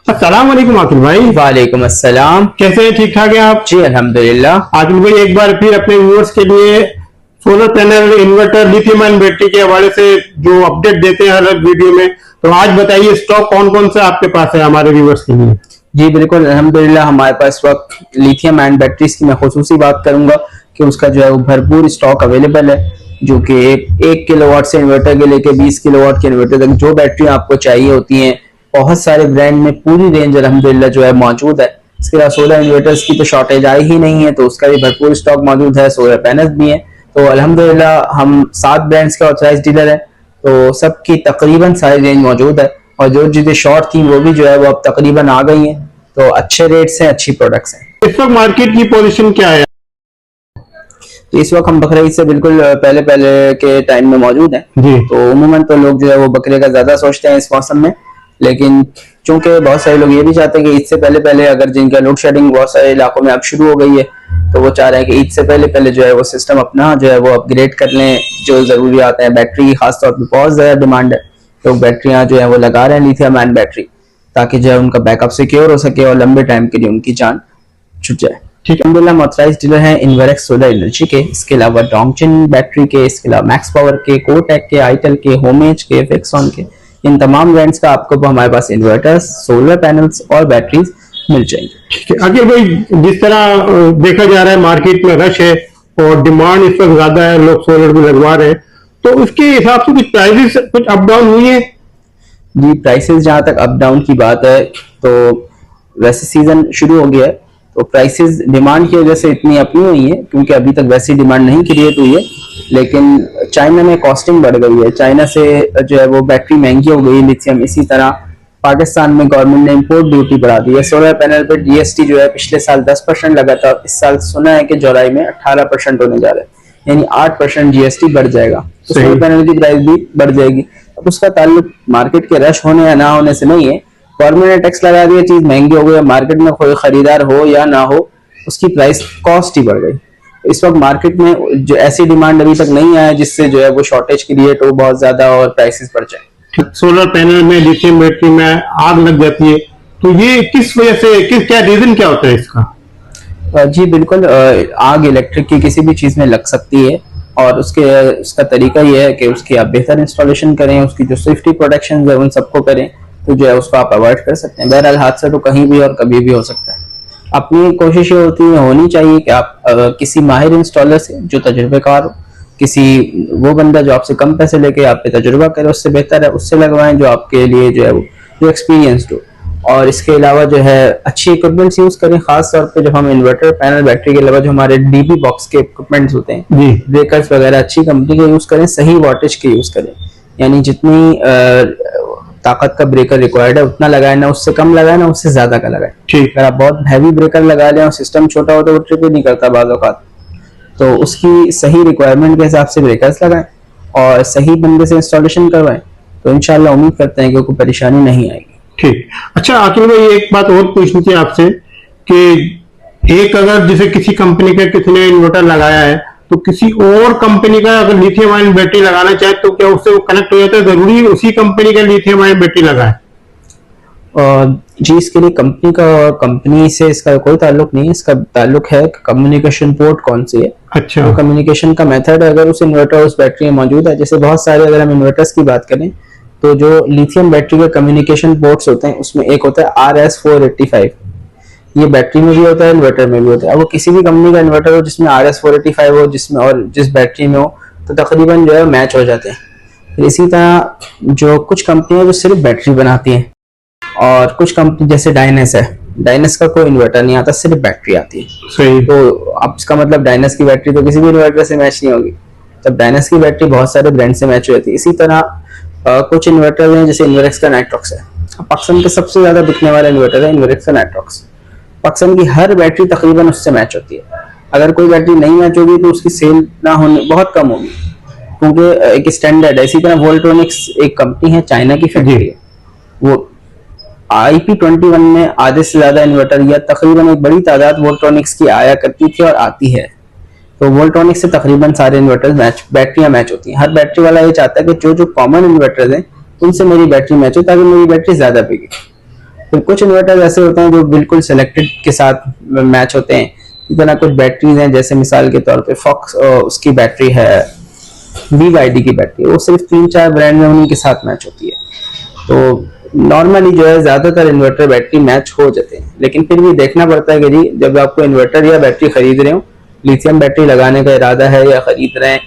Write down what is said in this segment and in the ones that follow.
अस्सलाम वालेकुम आकिल भाई। वालेकुम अस्सलाम। कैसे हैं? ठीक ठाक हैं आप? जी अल्हम्दुलिल्लाह। आकिल भाई, एक बार फिर अपने व्यूअर्स के लिए solar panel, inverter, lithium ion battery के हवाले से जो अपडेट देते हैं हर वीडियो में, तो आज बताइए स्टॉक कौन कौन सा आपके पास है हमारे व्यूअर्स के लिए। जी बिल्कुल अल्हम्दुलिल्लाह, हमारे पास वक्त लिथियम आयन बैटरीज की मैं खुसूसी बात करूंगा कि उसका जो है वो भरपूर स्टॉक अवेलेबल है, जो कि एक किलोवाट से इन्वर्टर के लेके 20 किलोवाट के इन्वर्टर तक जो बैटरी आपको चाहिए होती हैं, बहुत सारे ब्रांड में पूरी रेंज अल्हम्दुलिल्लाह जो है मौजूद है। इसके अलावा सोलर इन्वर्टर्स की तो शॉर्टेज आई ही नहीं है, तो उसका भी भरपूर स्टॉक मौजूद है। सोलर पैनल्स भी हैं, तो अल्हम्दुलिल्लाह हम 7 ब्रांड्स के ऑथराइज डीलर हैं, तो सबकी तकरीबन सारी रेंज मौजूद है। और जो चीजें शॉर्ट थी वो भी जो है वो अब तकरीबन आ गई हैं, तो अच्छे रेट्स हैं, अच्छी प्रोडक्ट्स हैं। इस वक्त मार्केट की पोजीशन क्या है? तो इस वक्त हम बकरीद से बिल्कुल पहले पहले के टाइम में मौजूद हैं। जी। तो उमूमन तो लोग जो है वो बकरे का ज्यादा सोचते हैं इस मौसम में, लेकिन चूंकि बहुत सारे लोग ये भी चाहते हैं कि ईद से पहले पहले, अगर जिनका लोड शेडिंग बहुत सारे इलाकों में अब शुरू हो गई है, तो वो चाह रहे हैं कि ईद से पहले पहले जो है वो सिस्टम अपना जो है वो अपग्रेड कर लें। जो जरूरियात है बैटरी की खासतौर पर बहुत ज्यादा डिमांड है, लोग बैटरियां जो है वो लगा रहे हैं लिथियम आयन बैटरी, ताकि जो है उनका बैकअप सिक्योर हो सके और लंबे टाइम के लिए उनकी जान छुट जाए। ठीक है। अल्हम्दुलिल्लाह ऑथराइज्ड डीलर हैं इन्वेरेक्स सोलर एनर्जी के, इसके अलावा डोंगचिन बैटरी के, इसके अलावा मैक्स पावर के, कोटेक के, आईटेल के, होमेज के, फिक्सॉन के, इन तमाम ब्रांड्स का आपको हमारे पास इन्वर्टर्स, सोलर पैनल्स और बैटरीज मिल जाएंगे। ठीक है। आकिल भाई, जिस तरह देखा जा रहा है मार्केट में रश है और डिमांड इस वक्त ज्यादा है, लोग सोलर भी लगवा रहे हैं, तो उसके हिसाब से कुछ प्राइसेस कुछ अप डाउन हुई है? जी प्राइसेस जहां तक अप डाउन की बात है, तो वैसे सीजन शुरू हो गया है, तो प्राइसेस डिमांड की वजह से इतनी अप नहीं हुई है, क्योंकि अभी तक वैसी डिमांड नहीं क्रिएट हुई है। लेकिन चाइना में कॉस्टिंग बढ़ गई है, चाइना से जो है वो बैटरी महंगी हो गई है लिथियम। इसी तरह पाकिस्तान में गवर्नमेंट ने इंपोर्ट ड्यूटी बढ़ा दी है। सोलर पैनल पर जीएसटी जो है पिछले साल 10% लगा था, इस साल सुना है कि जुलाई में 18% होने जा रहा है, यानी 8% जीएसटी बढ़ जाएगा, तो सोलर पैनल की प्राइस भी बढ़ जाएगी। अब उसका ताल्लुक मार्केट के रश होने या ना होने से नहीं है, गवर्नमेंट ने टैक्स लगा दिया, चीज महंगी हो गई, मार्केट में कोई खरीदार हो या ना हो उसकी प्राइस कॉस्ट ही बढ़ गई। इस वक्त मार्केट में जो ऐसी डिमांड अभी तक नहीं आया जिससे जो है वो शॉर्टेज क्रिएट हो बहुत ज्यादा और प्राइसेस बढ़ जाए। सोलर पैनल में लिथियम बैटरी में आग लग जाती है, तो ये किस वजह से, क्या रीजन क्या होता है इसका? जी बिल्कुल, आग इलेक्ट्रिक की किसी भी चीज में लग सकती है, और उसका तरीका यह है कि उसकी आप बेहतर इंस्टॉलेशन करें, उसकी जो सेफ्टी प्रोटेक्शन है उन सबको करें, तो जो है उसको आप अवॉइड कर सकते हैं। बहरहाल हादसा तो कहीं भी और कभी भी हो सकता है। अपनी कोशिश ये होनी चाहिए कि आप किसी माहिर इंस्टॉलर से जो तजुर्बेकार हो, किसी वो बंदा जो आपसे कम पैसे लेके आप पे तजुर्बा करे, उससे बेहतर है उससे लगवाएं जो आपके लिए जो है वो जो एक्सपीरियंस्ड हो। और इसके अलावा जो है अच्छी इक्विपमेंट्स यूज करें, खास तौर पे जब हम इन्वर्टर पैनल बैटरी के अलावा जो हमारे डीबी बॉक्स के इक्विपमेंट्स होते हैं, ब्रेकर्स वगैरह अच्छी कंपनी के यूज करें, सही वोल्टेज के यूज करें, यानी जितनी ताकत का ब्रेकर रिक्वायर्ड है उतना लगाए, ना उससे कम लगाए ना उससे ज्यादा का लगाए। ठीक। अगर आप बहुत हैवी ब्रेकर लगा लें और सिस्टम छोटा हो तो वो ट्रिप ही नहीं करता बाज़ औक़ात, तो उसकी सही रिक्वायरमेंट के हिसाब से ब्रेकर्स लगाएं और सही बंदे से इंस्टॉलेशन करवाएं, तो इंशाल्लाह उम्मीद करते हैं कि कोई परेशानी नहीं आएगी। ठीक। अच्छा आकिल भाई, एक बात और पूछनी थी आपसे कि एक अगर जैसे किसी कंपनी का किसी ने इन्वर्टर लगाया है, तो किसी और कंपनी का अगर लिथियम आयन बैटरी लगाना चाहे तो क्या उससे वो कनेक्ट हो जाता है? जरूरी उसी कंपनी का लिथियम आयन बैटरी लगाए? जी इसके लिए कंपनी से इसका कोई ताल्लुक नहीं है, इसका ताल्लुक है कम्युनिकेशन पोर्ट कौन सी है। अच्छा। तो कम्युनिकेशन का मेथड अगर उस इन्वर्टर उस बैटरी में मौजूद है, जैसे बहुत सारे अगर हम इन्वर्टर्स की बात करें तो जो लिथियम बैटरी के कम्युनिकेशन पोर्ट्स होते हैं उसमें एक होता है RS485, ये बैटरी में भी होता है इन्वर्टर में भी होता है। अब वो किसी भी कंपनी का इन्वर्टर हो जिसमें RS485 हो, जिसमें और जिस बैटरी में हो, तो तकरीबन जो है मैच हो जाते हैं। फिर इसी तरह जो कुछ कंपनियां जो सिर्फ बैटरी बनाती हैं, और कुछ कंपनी जैसे डायनेस है, डायनेस का कोई इन्वर्टर नहीं आता, सिर्फ बैटरी आती है। सही। तो अब इसका मतलब डायनेस की बैटरी तो किसी भी इन्वर्टर से मैच नहीं होगी, तब डायनेस की बैटरी बहुत सारे ब्रांड से मैच हो जाती है। इसी तरह कुछ इन्वर्टर हैं जैसे इन्वेरेक्स का नाइट्रॉक्स है, पाकिस्तान के सबसे ज्यादा बिकने वाला इन्वर्टर है इन्वेरेक्स का नाइट्रॉक्स। पाकिस्तान की हर बैटरी तकरीबन उससे मैच होती है। अगर कोई बैटरी नहीं मैच होगी तो उसकी सेल ना होने बहुत कम होगी, क्योंकि एक स्टैंडर्ड है। इसी तरह वोल्ट्रॉनिक्स एक कंपनी है, चाइना की फैक्ट्री है, वो IP21 में आधे से ज्यादा इन्वर्टर या तकरीबन एक बड़ी तादाद वोल्ट्रॉनिक्स की आया करती थी और आती है। तो वोल्ट्रॉनिक्स से तकरीबन सारे इन्वर्टर बैटरियां मैच होती हैं। हर बैटरी वाला ये चाहता है कि जो जो कॉमन इन्वर्टर हैं उनसे मेरी बैटरी मैच हो ताकि मेरी बैटरी ज्यादा बिके। फिर कुछ इन्वर्टर ऐसे होते हैं जो बिल्कुल सिलेक्टेड के साथ मैच होते हैं। इतना कुछ बैटरीज हैं, जैसे मिसाल के तौर पे फॉक्स उसकी बैटरी है, BYD की बैटरी, वो सिर्फ 3-4 ब्रांड में उन्हीं के साथ मैच होती है। तो नॉर्मली जो है ज्यादातर इन्वर्टर बैटरी मैच हो जाते हैं, लेकिन फिर भी देखना पड़ता है कि जी जब आपको इन्वर्टर या बैटरी खरीद रहे हो, लिथियम बैटरी लगाने का इरादा है या खरीद रहे हैं,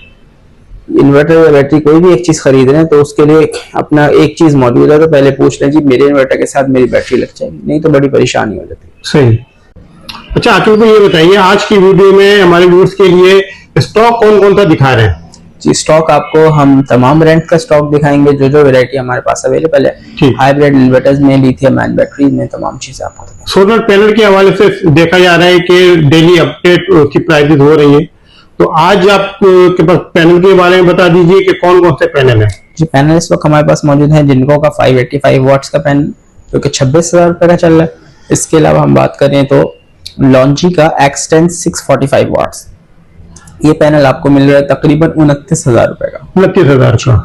इन्वर्टर या बैटरी कोई भी एक चीज खरीद रहे हैं, तो उसके लिए अपना एक चीज मौजूद है तो पहले पूछ लें जी मेरे इन्वर्टर के साथ मेरी बैटरी लग जाएगी, नहीं तो बड़ी परेशानी हो जाती है। सही। अच्छा आकिब भाई ये बताइए, आज की वीडियो में हमारे व्यूअर्स के लिए स्टॉक कौन कौन सा दिखा रहे हैं? जी स्टॉक आपको हम तमाम ब्रांड का स्टॉक दिखाएंगे, जो जो वैरायटी हमारे पास अवेलेबल है। हाइब्रिड इन्वर्टर्स में, लिथियम आयन बैटरी में, तमाम चीजें आपको दिखाएंगे। सोलर पैनल के हवाले से देखा जा रहा है कि डेली अपडेट की प्राइसेस हो रही है, तो आज आप के पास पैनल के बारे में बता दीजिए कि कौन कौन से पैनल है? जी पैनल इस वक्त हमारे पास मौजूद है जिनको का 585 वाट्स का पैनल, जो कि 26,000 रुपए का चल रहा है। इसके अलावा हम बात करें तो लॉन्जी का X10 645 वाट्स, ये पैनल आपको मिल रहा है तकरीबन 29,000 रुपए का। 29,000 का,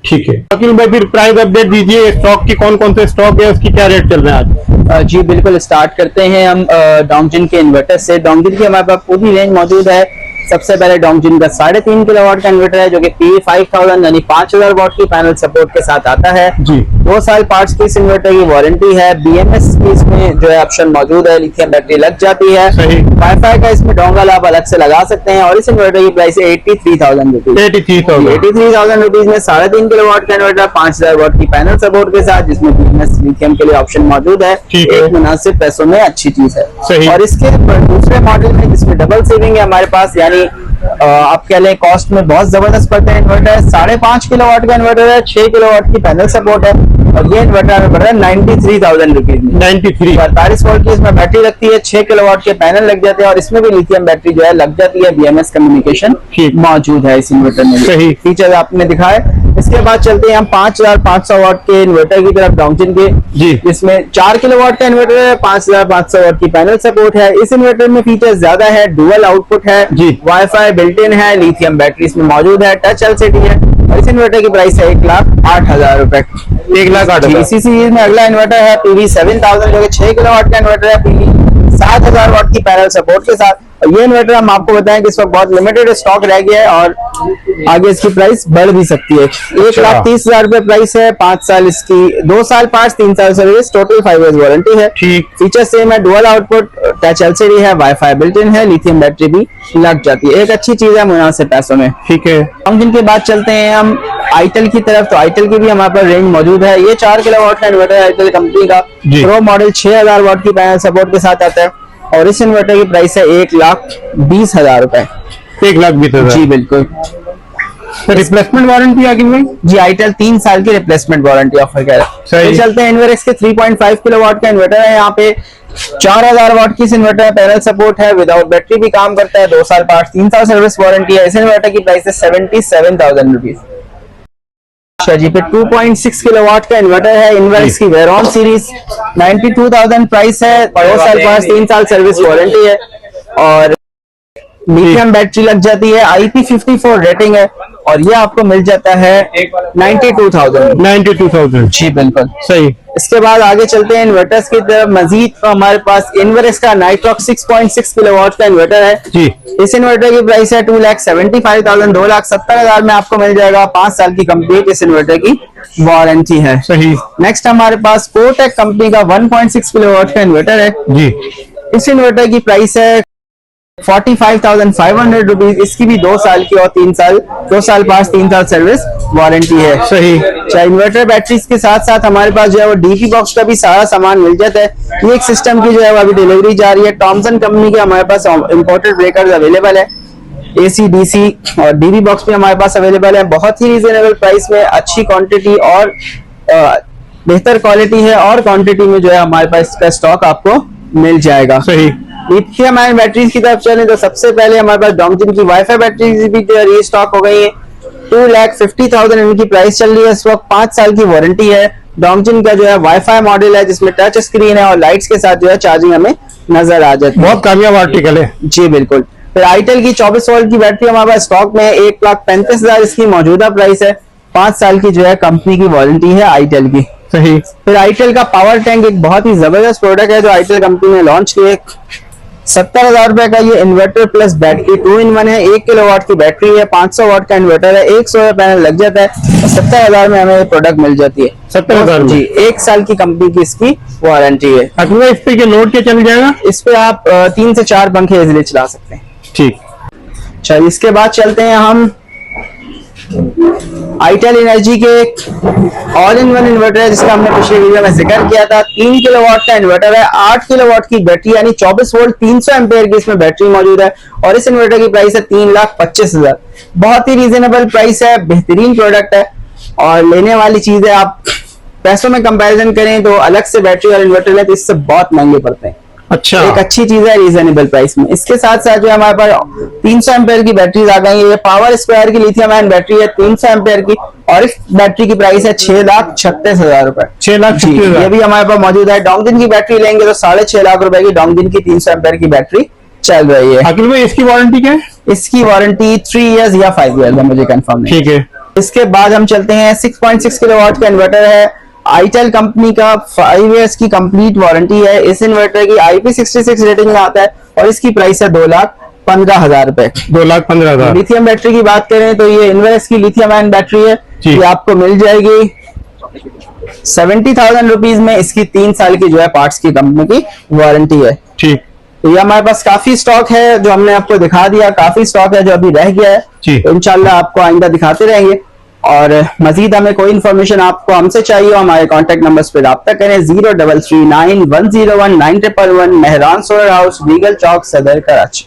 ठीक है। अकील भाई फिर प्राइस अपडेट दीजिए, स्टॉक की कौन कौन से स्टॉक है, उसकी क्या रेट चल रहा है आज? जी बिल्कुल, स्टार्ट करते हैं हम डोंगजिन के इन्वर्टर से। डोंगजिन की हमारे पास पूरी रेंज मौजूद है। सबसे पहले डोंगजिन का 3.5 किलोवाट का इन्वर्टर है, जो कि P5000 यानी 5000 वाट की पैनल सपोर्ट के साथ आता है जी। 2 साल पार्ट्स की इस इन्वर्टर की वारंटी है। BMS की इसमें जो है ऑप्शन मौजूद है, लिथियम बैटरी लग जाती है। वाईफाई का इसमें डोंगल आप अलग से लगा सकते हैं, और इस इन्वर्टर की प्राइस है 83,000 रुपीज। 83,000 रुपीज में 3.5 किलोवाट का इन्वर्टर 5000 वाट की पैनल सपोर्ट के साथ, जिसमें BMS लिथियम के लिए ऑप्शन मौजूद है। एक मुनासिब पैसों में अच्छी चीज है। और इसके दूसरे मॉडल में जिसमें डबल सेविंग है हमारे पास, यानी आप कह लें कॉस्ट में बहुत जबरदस्त पड़ता है इन्वर्टर। 5.5 किलोवाट का इन्वर्टर है, 6 किलोवाट की पैनल सपोर्ट है, और ये इन्वर्टर हमें पड़ रहा है 93,000 रुपीज में। 93 48 वोल्ट की इसमें बैटरी लगती है, 6 किलोवाट के पैनल लग जाते हैं, और इसमें भी लिथियम बैटरी जो है लग जाती है। BMS कम्युनिकेशन मौजूद है इस इन्वर्टर में। सही फीचर आपने दिखाए। इसके बाद चलते हैं हम 5500 वाट के इन्वर्टर की तरफ, डोंगजिन के जी, जिसमें 4 किलोवाट का इन्वर्टर है, 5500 वाट की पैनल सपोर्ट है। इस इन्वर्टर में फीचर ज्यादा है, डुअल आउटपुट है, वाईफाई बिल्ट इन है, लिथियम बैटरी इसमें मौजूद है, टच LCD है, और इस इन्वर्टर की प्राइस है 1,08,000 रुपए। 1,08,000। इसी सीरीज में अगला इन्वर्टर है PV7000, जो कि 6 किलोवाट का इन्वर्टर है, PV7000 वाट की पैनल सपोर्ट के साथ। और ये इन्वर्टर हम आपको बताएं कि इस वक्त बहुत लिमिटेड स्टॉक रह गया है, और आगे इसकी प्राइस बढ़ भी सकती है। 1,30,000 रुपए प्राइस है, 5 साल इसकी, 2 साल पार्ट्स, 3 साल सर्विस, टोटल 5 इयर्स वारंटी है। ठीक। फीचर सेम है, डुअल आउटपुट, टच LCD है, वाईफाई बिल्ट इन है, लिथियम बैटरी भी लग जाती है। एक अच्छी चीज है मुनासिब पैसों में। ठीक है। हम जिनके बाद चलते हैं हम आईटेल की तरफ, तो आईटेल की भी हमारे पास रेंज मौजूद है। ये 4 किलोवाट का इन्वर्टर है, आईटेल कंपनी का प्रो मॉडल, 6000 वाट की पैनल सपोर्ट के साथ आता है, और इस इन्वर्टर की प्राइस है 1,20,000 रुपए। 1,20,000 जी बिल्कुल। रिप्लेसमेंट वारंटी आगे में जी आईटेल 3 साल की रिप्लेसमेंट वारंटी ऑफर कर रहा है। चलते हैं इन्वर्क्स के 3.5 किलोवाट का इन्वर्टर है। यहाँ पे 4000 वाट की इस इन्वर्टर है, पैनल सपोर्ट है, विदाउट बैटरी भी काम करता है, 2 साल पार्ट्स, 3 साल सर्विस वारंटी है। इस इन्वर्टर की प्राइस है 77,000 रुपीज। जी पे 2.6 किलोवाट का इन्वर्टर है, इन्वर्क्स की वेरॉन सीरीज, 92,000 प्राइस है, 2 साल पार्ट्स, 3 साल सर्विस वारंटी है, और लिथियम बैटरी लग जाती है, IP54 रेटिंग है, और ये आपको मिल जाता है 92,000। जी बिल्कुल सही। इसके बाद आगे चलते हैं इन्वर्टर्स की तरफ। मजीद तो हमारे पास इन्वर्क्स का नाइट्रॉक्स 6.6 किलोवाट का इन्वर्टर है जी। इस इन्वर्टर की प्राइस है 2,75,000, 2,70,000 में आपको मिल जाएगा। 5 साल की कंप्लीट इस इन्वर्टर की वारंटी है। सही। नेक्स्ट हमारे पास कोटेक कंपनी का 1.6 किलोवाट का इन्वर्टर है जी। इस इन्वर्टर की प्राइस है 45,500 रुपीज। इसकी भी 2 साल की और 3 साल, 2 साल पास, 3 साल सर्विस वारंटी है। सही। चाहे इन्वर्टर बैटरीज के साथ साथ हमारे पास जो है वो डीपी बॉक्स का भी सारा सामान मिल जाता है। ये एक सिस्टम की जो है वो अभी डिलीवरी जा रही है। टॉमसन कंपनी के हमारे पास इम्पोर्टेड ब्रेकर्स अवेलेबल है, AC DC और डीबी बॉक्स भी हमारे पास अवेलेबल है। बहुत ही रीजनेबल प्राइस में अच्छी क्वांटिटी और बेहतर क्वालिटी है, और क्वांटिटी में जो है हमारे पास इसका स्टॉक आपको मिल जाएगा। सही। लिथियम आयन बैटरीज की तरफ चलें तो सबसे पहले हमारे पास डोंगजिन की वाईफाई बैटरीज भी जो है रीस्टॉक हो गई है। 2,50,000 इनकी प्राइस चल रही है इस वक्त। 5 साल की वारंटी है। डोंगजिन का जो है वाईफाई मॉडल है जिसमें टच स्क्रीन है और लाइट्स के साथ जो है चार्जिंग हमें नजर आ जाती है। बहुत कामयाब आर्टिकल है जी बिल्कुल। फिर आईटेल की 24 वोल्ट की बैटरी हमारे पास स्टॉक में है। 1,35,000 इसकी मौजूदा प्राइस है। 5 साल की जो है कंपनी की वारंटी है आईटेल की। सही। फिर आईटेल का पावर टैंक एक बहुत ही जबरदस्त प्रोडक्ट है जो आईटेल कंपनी ने लॉन्च किया। 70,000 रुपए का ये इन्वर्टर प्लस बैटरी 2-in-1 है। 1 किलोवाट की बैटरी है, 500 वाट का इन्वर्टर है, एक सोलर पैनल लग जाता है और 70,000 में हमें ये प्रोडक्ट मिल जाती है। 70,000 में जी, 1 साल की कंपनी की इसकी वारंटी है। अकील भाई इस पे लोड क्या चल जाएगा? इस पे आप 3 से 4 पंखे इजीली चला सकते हैं। ठीक। चलिए इसके बाद चलते हैं हम आईटेल एनर्जी के ऑल इन वन इन्वर्टर है जिसका हमने पिछले वीडियो में जिक्र किया था। 3 किलोवाट का इन्वर्टर है, 8 किलोवाट की बैटरी यानी 24 वोल्ट 300 एम्पेयर की इसमें बैटरी मौजूद है और इस इन्वर्टर की प्राइस है 3,25,000। बहुत ही रीजनेबल प्राइस है, बेहतरीन प्रोडक्ट है और लेने वाली चीज है। आप पैसों में कंपैरिजन करें तो अलग से बैटरी और इन्वर्टर लें तो इससे बहुत महंगे पड़ते हैं। अच्छा, एक अच्छी चीज है रीजनेबल प्राइस में। इसके साथ साथ जो हमारे पास 300 एम्पेयर की बैटरीज आ गई है। ये पावर स्क्वायर की लिथियम आयन बैटरी है 300 एम्पेयर की और इस बैटरी की प्राइस है 6,36,000 रुपए। 6,36,000। ये भी हमारे पास मौजूद है। डोंगजिन की बैटरी लेंगे तो 6.5 लाख रुपए की डोंगजिन की 300 एम्पेयर की बैटरी चल रही है। अकील भाई इसकी वारंटी क्या है? इसकी वारंटी 3 इयर्स या 5 इयर्स है, मुझे कंफर्म नहीं। ठीक है। इसके बाद हम चलते हैं 6.6 किलोवाट का इन्वर्टर है। आईटेल कंपनी का 5 इयर्स की कंप्लीट वारंटी है। इस इन्वर्टर की IP66 रेटिंग में आता है और इसकी प्राइस है 2,15,000 रुपए। 2,15,000। लिथियम बैटरी की बात करें तो ये इनवर्स की लिथियम आयन बैटरी है। जी। ये आपको मिल जाएगी 70,000 रुपीज में। इसकी 3 साल की जो है पार्ट्स की कंपनी की वारंटी है। ठीक। तो ये हमारे पास काफी स्टॉक है जो हमने आपको दिखा दिया। काफी स्टॉक है जो अभी रह गया है, जी। तो इंशाल्लाह आपको आइंदा दिखाते रहेंगे। और मजीद हमें कोई इन्फॉर्मेशन आपको हमसे चाहिए हमारे कॉन्टेक्ट नंबर्स पे रब्ता करें। 0339101911 मेहरान सोलर हाउस, रीगल चौक, सदर, कराची।